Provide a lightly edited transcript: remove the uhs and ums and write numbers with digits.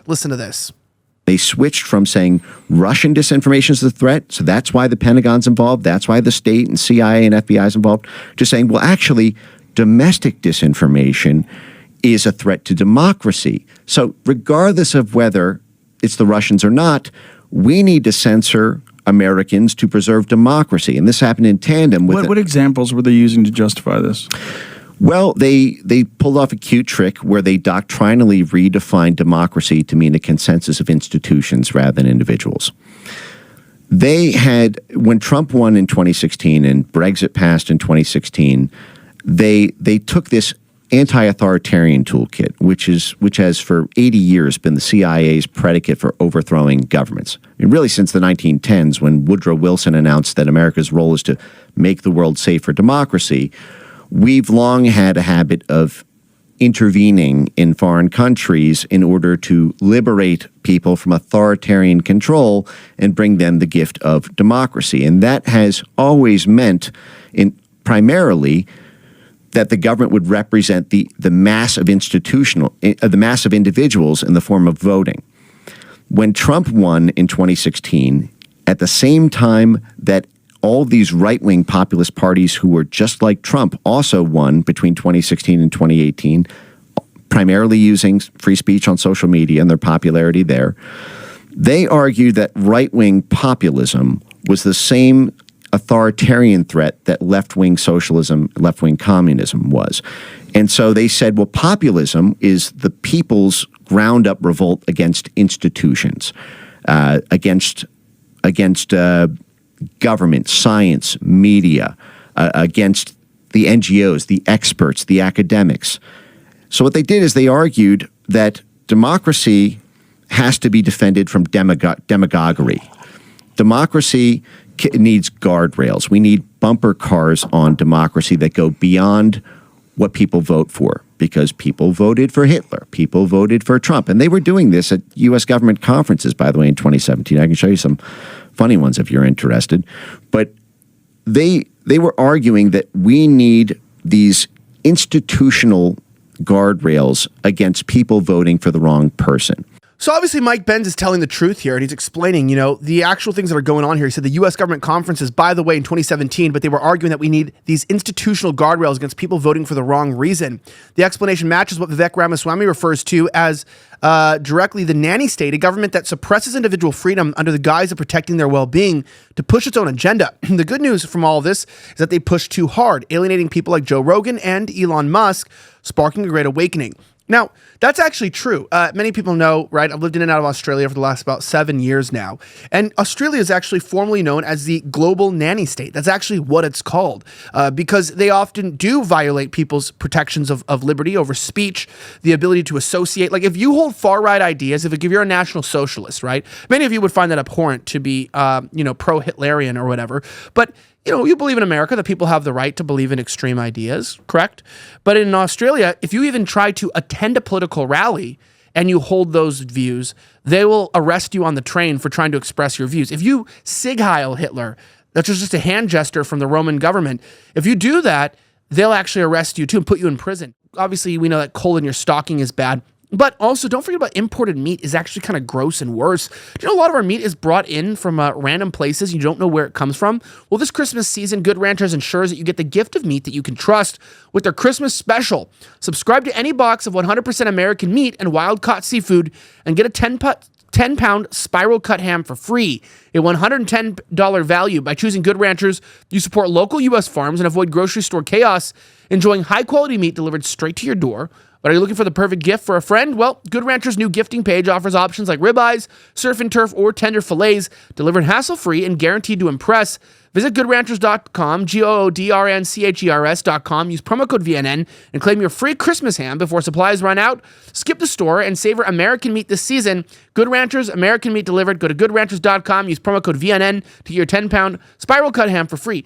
Listen to this. They switched from saying Russian disinformation is the threat, so that's why the Pentagon's involved, that's why the state and CIA and FBI is involved, to saying, well, actually, domestic disinformation is a threat to democracy. So regardless of whether it's the Russians or not, we need to censor Americans to preserve democracy. And this happened in tandem with... What examples were they using to justify this? Well, they pulled off a cute trick where they doctrinally redefined democracy to mean a consensus of institutions rather than individuals. They had, when Trump won in 2016 and Brexit passed in 2016, they took this Anti-Authoritarian Toolkit, which has for 80 years been the CIA's predicate for overthrowing governments. I mean, really since the 1910s, when Woodrow Wilson announced that America's role is to make the world safe for democracy, we've long had a habit of intervening in foreign countries in order to liberate people from authoritarian control and bring them the gift of democracy. And that has always meant, primarily, that the government would represent the mass of the mass of individuals in the form of voting. When Trump won in 2016, at the same time that all these right-wing populist parties who were just like Trump also won between 2016 and 2018, primarily using free speech on social media and their popularity there, they argued that right-wing populism was the same authoritarian threat that left-wing socialism, left-wing communism was. And so they said, well, populism is the people's ground-up revolt against institutions, against government, science, media, against the NGOs, the experts, the academics. So what they did is they argued that democracy has to be defended from demagoguery. Democracy needs guardrails. We need bumper cars on democracy that go beyond what people vote for, because people voted for Hitler, people voted for Trump. And they were doing this at U.S. government conferences, by the way, in 2017. I can show you some funny ones if you're interested. But they were arguing that we need these institutional guardrails against people voting for the wrong person. So obviously Mike Benz is telling the truth here, and he's explaining, the actual things that are going on here. He said the U.S. government conferences, by the way, in 2017, but they were arguing that we need these institutional guardrails against people voting for the wrong reason. The explanation matches what Vivek Ramaswamy refers to as directly the nanny state, a government that suppresses individual freedom under the guise of protecting their well-being to push its own agenda. The good news from all of this is that they push too hard, alienating people like Joe Rogan and Elon Musk, sparking a great awakening. Now, that's actually true. Many people know, right? I've lived in and out of Australia for the last about 7 years now. And Australia is actually formally known as the global nanny state. That's actually what it's called, because they often do violate people's protections of liberty over speech, the ability to associate. Like if you hold far-right ideas, if you're a national socialist, right? Many of you would find that abhorrent to be, pro-Hitlerian or whatever. But you believe in America that people have the right to believe in extreme ideas, correct? But in Australia, if you even try to attend a political rally and you hold those views, they will arrest you on the train for trying to express your views. If you Sieg Heil Hitler, that's just a hand gesture from the Roman government. If you do that, they'll actually arrest you too and put you in prison. Obviously, we know that coal in your stocking is bad. But also, don't forget about imported meat is actually kind of gross and worse. Do you know a lot of our meat is brought in from random places? You don't know where it comes from? Well, this Christmas season, Good Ranchers ensures that you get the gift of meat that you can trust with their Christmas special. Subscribe to any box of 100% American meat and wild-caught seafood and get a 10-pound spiral cut ham for free, a $110 value. By choosing Good Ranchers, you support local U.S. farms and avoid grocery store chaos, enjoying high-quality meat delivered straight to your door. But are you looking for the perfect gift for a friend? Well, Good Rancher's new gifting page offers options like ribeyes, surf and turf, or tender fillets, delivered hassle-free and guaranteed to impress. Visit goodranchers.com, GOODRANCHERS.com. Use promo code VNN and claim your free Christmas ham before supplies run out. Skip the store and savor American meat this season. Good Ranchers, American meat delivered. Go to goodranchers.com. Use promo code VNN to get your 10-pound spiral cut ham for free.